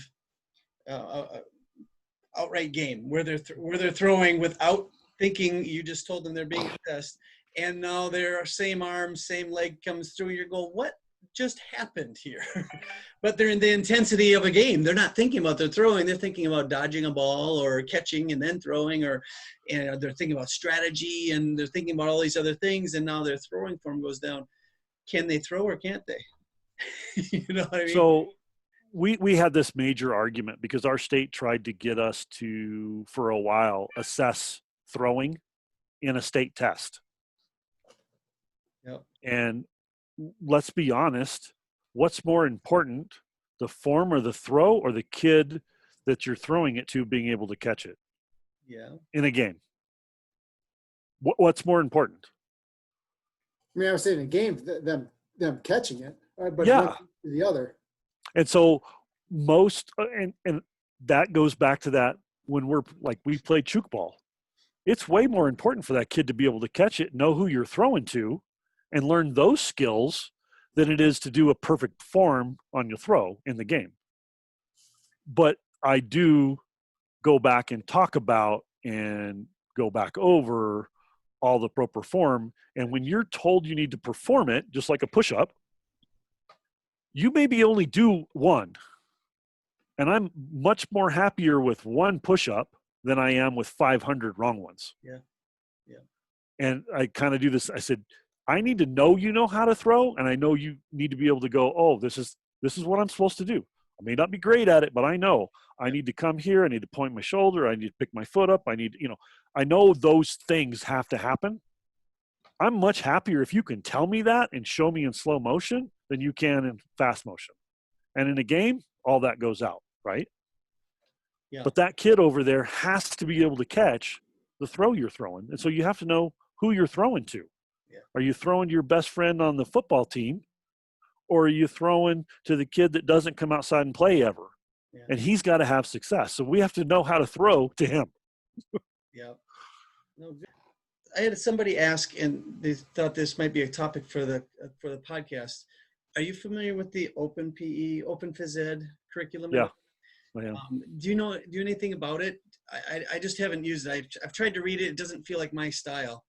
outright game where they're throwing without thinking. You just told them they're being assessed, and now their same arm, same leg comes through. You're going, what just happened here? But they're in the intensity of a game. They're not thinking about their throwing. They're thinking about dodging a ball or catching and then throwing, and they're thinking about strategy, and they're thinking about all these other things. And now their throwing form goes down. Can they throw or can't they? You know what I mean? So we had this major argument because our state tried to get us to, for a while, assess throwing in a state test. Yep. And let's be honest, what's more important, the form or the throw, or the kid that you're throwing it to being able to catch it? Yeah. In a game. What's more important? I mean, I was saying in a game, them catching it, but Yeah. one to the other. And so and that goes back to that when we play chook ball. It's way more important for that kid to be able to catch it, know who you're throwing to, and learn those skills than it is to do a perfect form on your throw in the game. But I do go back and talk about and go back over all the proper form. And when you're told you need to perform it, just like a push-up, you maybe only do one. And I'm much more happier with one push-up than I am with 500 wrong ones. Yeah. Yeah. And I kind of do this. I said, I need to know you know how to throw, and I know you need to be able to go, oh, this is what I'm supposed to do. I may not be great at it, but I know I need to come here. I need to point my shoulder. I need to pick my foot up. I know those things have to happen. I'm much happier if you can tell me that and show me in slow motion than you can in fast motion. And in a game, all that goes out, right? Yeah. But that kid over there has to be able to catch the throw you're throwing. And so you have to know who you're throwing to. Yeah. Are you throwing to your best friend on the football team, or are you throwing to the kid that doesn't come outside and play ever? Yeah. And he's got to have success. So we have to know how to throw to him. Yeah. No, I had somebody ask, and they thought this might be a topic for the podcast. Are you familiar with the Open PE, Open Phys Ed curriculum? Yeah. I am. Do you know anything about it? I just haven't used it. I've tried to read it. It doesn't feel like my style,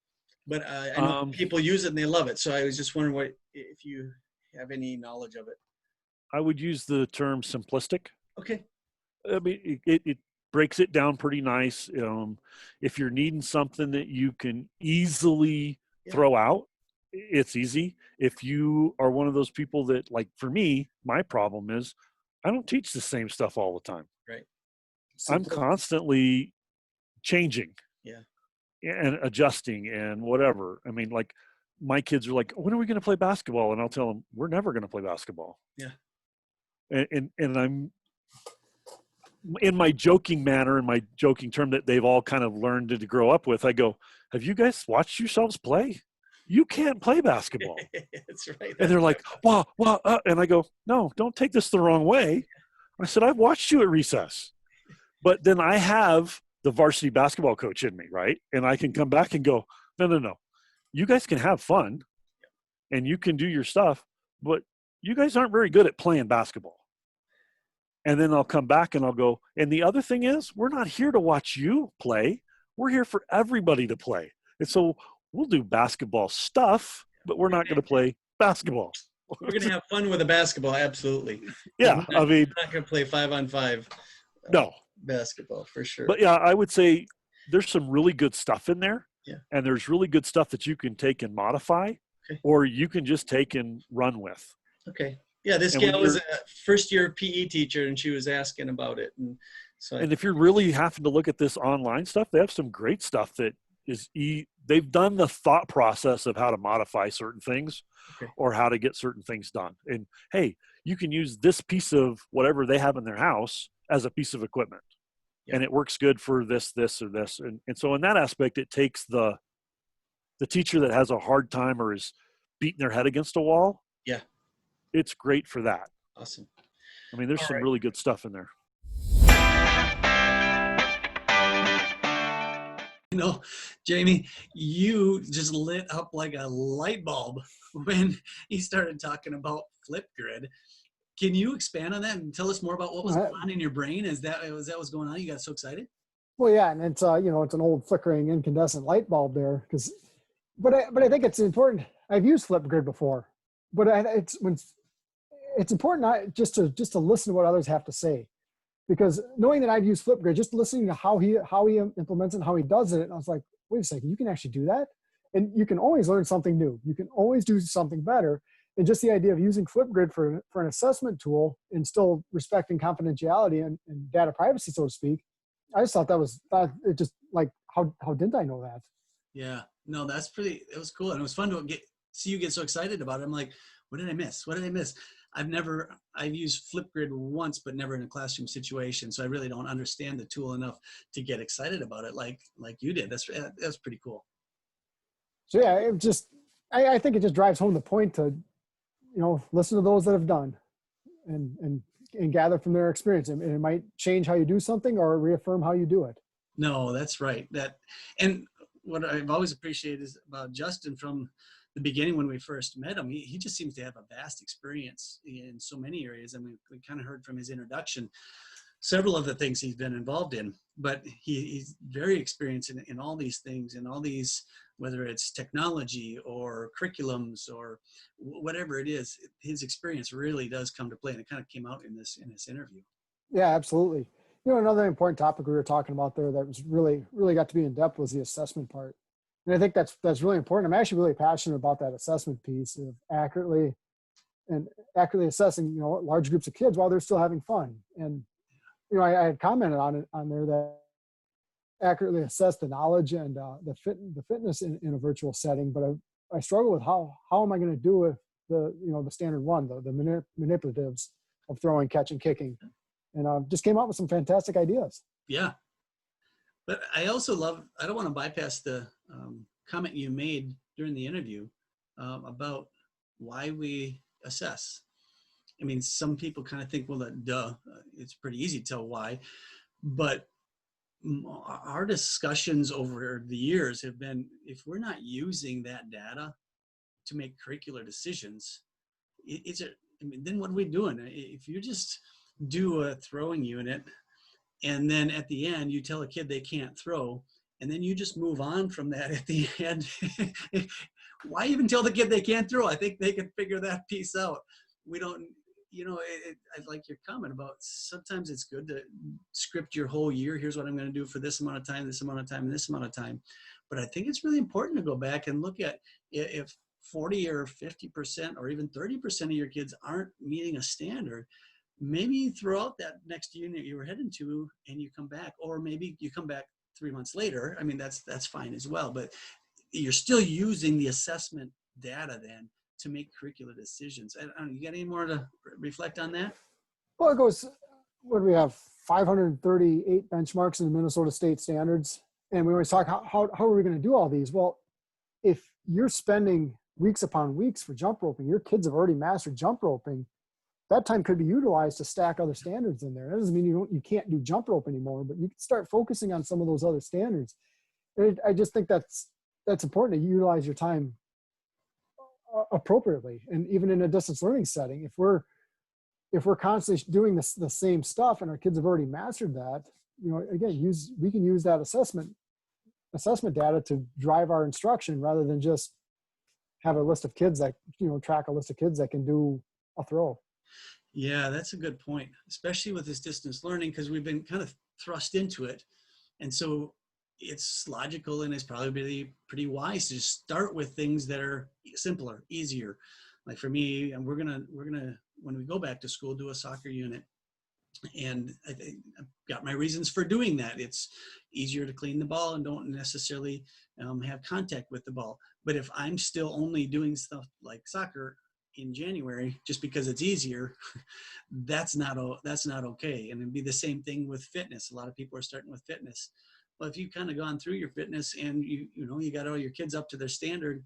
but I know people use it and they love it. So I was just wondering if you have any knowledge of it. I would use the term simplistic. Okay. I mean, it breaks it down pretty nice. If you're needing something that you can easily throw out, it's easy. If you are one of those people that, like for me, my problem is I don't teach the same stuff all the time. Right. I'm constantly changing. Yeah. And adjusting and whatever. I mean, like my kids are like, when are we going to play basketball? And I'll tell them, we're never going to play basketball. Yeah. And I'm in my joking manner, in my joking term that they've all kind of learned to grow up with. I go, have you guys watched yourselves play? You can't play basketball. That's right. And they're like, wow. And I go, no, don't take this the wrong way. I said, I've watched you at recess. But then I have the varsity basketball coach in me, right? And I can come back and go, no. You guys can have fun and you can do your stuff, but you guys aren't very good at playing basketball. And then I'll come back and I'll go, and the other thing is, we're not here to watch you play. We're here for everybody to play. And so we'll do basketball stuff, but we're not going to play basketball. We're going to have fun with the basketball, absolutely. Yeah, I mean, we're not going to play 5-on-5 no basketball for sure. But yeah, I would say there's some really good stuff in there. Yeah. And there's really good stuff that you can take and modify, okay, or you can just take and run with. Okay. Yeah, this gal was a first-year PE teacher, and she was asking about it. And so, and if you're really having to look at this online stuff, they have some great stuff that is they've done the thought process of how to modify certain things, okay, or how to get certain things done. And hey, you can use this piece of whatever they have in their house as a piece of equipment. Yeah. And it works good for this, or this. And so in that aspect, it takes the teacher that has a hard time or is beating their head against a wall. Yeah. It's great for that. Awesome. I mean, there's some really good stuff in there. You know, Jamie, you just lit up like a light bulb when he started talking about Flipgrid. Can you expand on that and tell us more about what was going on in your brain? Was that what's going on? You got so excited? Well, yeah, and it's it's an old flickering incandescent light bulb there. But I think it's important. I've used Flipgrid before, but it's important not just to listen to what others have to say, because knowing that I've used Flipgrid, just listening to how he implements it and how he does it, I was like, wait a second, you can actually do that, and you can always learn something new. You can always do something better. And just the idea of using Flipgrid for an assessment tool and still respecting confidentiality and data privacy, so to speak, I just thought it just like, how didn't I know that? Yeah, no, it was cool. And it was fun to see you get so excited about it. I'm like, what did I miss? I've used Flipgrid once, but never in a classroom situation. So I really don't understand the tool enough to get excited about it like you did. That's pretty cool. So yeah, I think it just drives home the point to, listen to those that have done and gather from their experience. And it might change how you do something or reaffirm how you do it. No, that's right. And what I've always appreciated is about Justin from the beginning when we first met him, he just seems to have a vast experience in so many areas. I mean, we kind of heard from his introduction several of the things he's been involved in, but he's very experienced in all these things, and all these, whether it's technology or curriculums or whatever it is, his experience really does come to play, and it kind of came out in this interview. Yeah, absolutely. Another important topic we were talking about there that was really, really got to be in depth was the assessment part. And I think that's really important. I'm actually really passionate about that assessment piece of accurately assessing, large groups of kids while they're still having fun. And, I had commented on there that accurately assess the knowledge and the fitness in a virtual setting, but I struggle with how am I going to do with the standard one, the manipulatives of throwing, catching, kicking, and just came up with some fantastic ideas. Yeah, but I also I don't want to bypass the comment you made during the interview about why we assess. I mean, some people kind of think, well, it's pretty easy to tell why, but our discussions over the years have been, if we're not using that data to make curricular decisions, then what are we doing? If you just do a throwing unit and then at the end you tell a kid they can't throw, and then you just move on from that at the end, why even tell the kid they can't throw? I think they can figure that piece out. We don't, I like your comment about sometimes it's good to script your whole year. Here's what I'm going to do for this amount of time, this amount of time, and this amount of time. But I think it's really important to go back and look at if 40 or 50% or even 30% of your kids aren't meeting a standard, maybe you throw out that next unit you were heading to and you come back, or maybe you come back 3 months later. I mean, that's fine as well, but you're still using the assessment data then to make curricular decisions. I don't know, you got any more to reflect on that? Well, it goes, what do we have? 538 benchmarks in the Minnesota State Standards. And we always talk, how are we going to do all these? Well, if you're spending weeks upon weeks for jump roping, your kids have already mastered jump roping, that time could be utilized to stack other standards in there. That doesn't mean you can't do jump rope anymore, but you can start focusing on some of those other standards. And I just think that's important to utilize your time appropriately. And even in a distance learning setting, if we're constantly doing the same stuff and our kids have already mastered that, again, we can use that assessment data to drive our instruction rather than just have a list of kids that, track a list of kids that can do a throw. Yeah, that's a good point, especially with this distance learning, because we've been kind of thrust into it. And so it's logical and it's probably pretty wise to start with things that are simpler, easier. Like for me, and we're gonna when we go back to school, do a soccer unit. And I think I've got my reasons for doing that. It's easier to clean the ball and don't necessarily have contact with the ball. But if I'm still only doing stuff like soccer in January just because it's easier, that's not okay. And it'd be the same thing with fitness. A lot of people are starting with fitness. Well, if you've kind of gone through your fitness and you got all your kids up to their standard,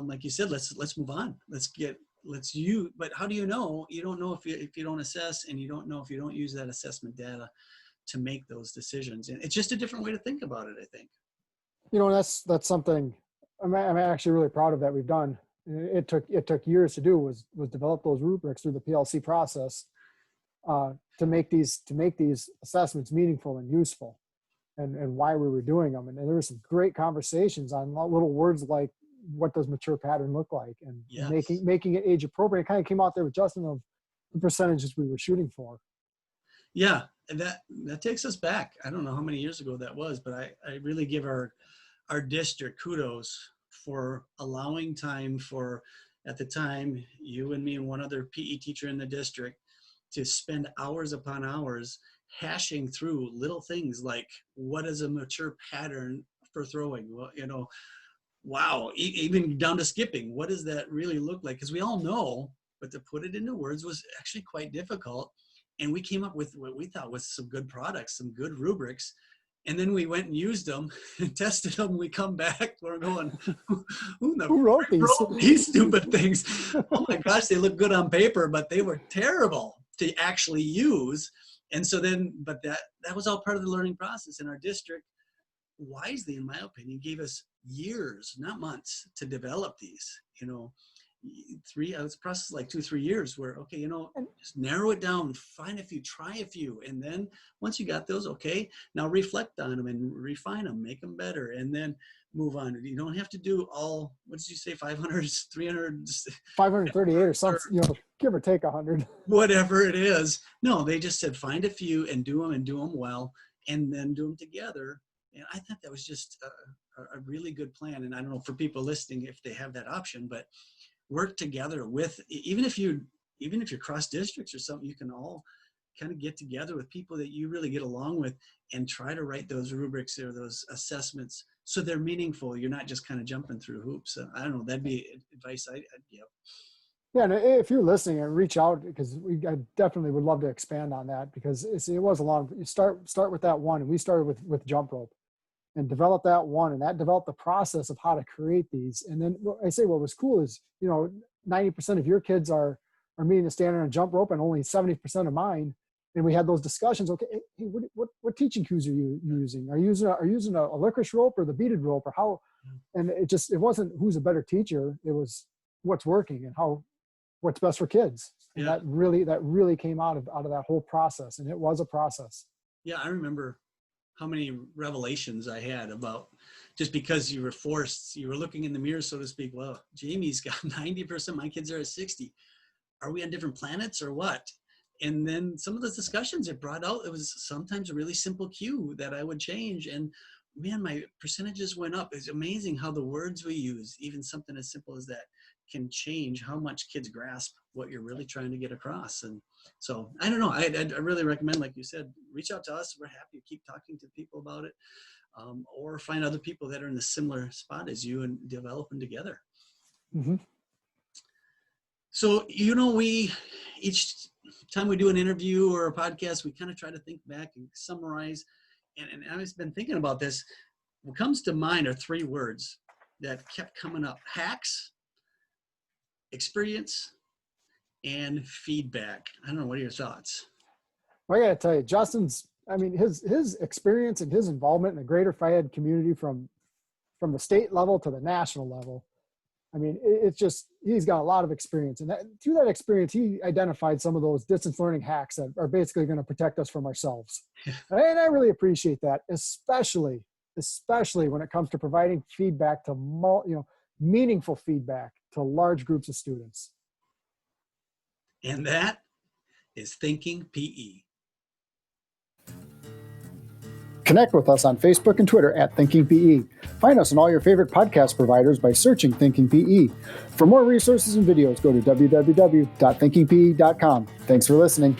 like you said, let's move on. But how do you know? You don't know if you don't assess, and you don't know if you don't use that assessment data to make those decisions. And it's just a different way to think about it, I think. That's something I'm actually really proud of that we've done. It took years to do was develop those rubrics through the PLC process to make these assessments meaningful and useful, and why we were doing them. And there were some great conversations on little words like, what does mature pattern look like, and making it age appropriate. It kind of came out there with Justin of the percentages we were shooting for. Yeah, and that takes us back. I don't know how many years ago that was, but I really give our district kudos for allowing time for, at the time, you and me and one other PE teacher in the district to spend hours upon hours hashing through little things like, what is a mature pattern for throwing? Well, wow, even down to skipping. What does that really look like? Because we all know, but to put it into words was actually quite difficult. And we came up with what we thought was some good products, some good rubrics. And then we went and used them and tested them. We come back, we're going, who wrote these stupid things? Oh my gosh, they look good on paper, but they were terrible to actually use. And so then, but that was all part of the learning process. In our district, wisely, in my opinion, gave us years, not months, to develop these. It's a process like 2-3 years where, okay, just narrow it down, find a few, try a few. And then once you got those, okay, now reflect on them and refine them, make them better, and then move on. You don't have to do all, what did you say, 500, 300? 538 or something, give or take 100. Whatever it is. No, they just said, find a few and do them well, and then do them together. And I thought that was just a really good plan. And I don't know, for people listening, if they have that option, but work together with, even if you're cross districts or something, you can all kind of get together with people that you really get along with and try to write those rubrics or those assessments so they're meaningful. You're not just kind of jumping through hoops. I don't know, that'd be advice I'd give. Yeah, and if you're listening, and reach out, because I definitely would love to expand on that, because it was a long. You start with that one, and we started with jump rope, and develop that one, and that developed the process of how to create these. And then I say what was cool is 90% of your kids are meeting the standard on jump rope, and only 70% of mine. And we had those discussions. Okay, hey, what teaching cues are you using? Are you using a licorice rope or the beaded rope, or how? And it wasn't who's a better teacher. It was what's working and what's best for kids. And that really came out of that whole process. And it was a process. Yeah, I remember how many revelations I had about, just because you were looking in the mirror, so to speak. Well, Jamie's got 90%, my kids are at 60. Are we on different planets or what? And then some of the discussions it brought out, it was sometimes a really simple cue that I would change. And man, my percentages went up. It's amazing how the words we use, even something as simple as that, can change how much kids grasp what you're really trying to get across. And so I don't know, I really recommend, like you said, reach out to us. We're happy to keep talking to people about it, or find other people that are in the similar spot as you and develop them together. Mm-hmm. So, we, each time we do an interview or a podcast, we kind of try to think back and summarize. And I've been thinking about this. What comes to mind are 3 words that kept coming up: hacks, experience, and feedback. I don't know, what are your thoughts? Well, I got to tell you, his experience and his involvement in the greater Fayette community from the state level to the national level. I mean, it's just, he's got a lot of experience. And through that experience, he identified some of those distance learning hacks that are basically going to protect us from ourselves. And I really appreciate that, especially when it comes to providing feedback to, meaningful feedback to large groups of students. And that is Thinking PE. Connect with us on Facebook and Twitter at Thinking PE. Find us on all your favorite podcast providers by searching Thinking PE. For more resources and videos, go to www.thinkingpe.com. Thanks for listening.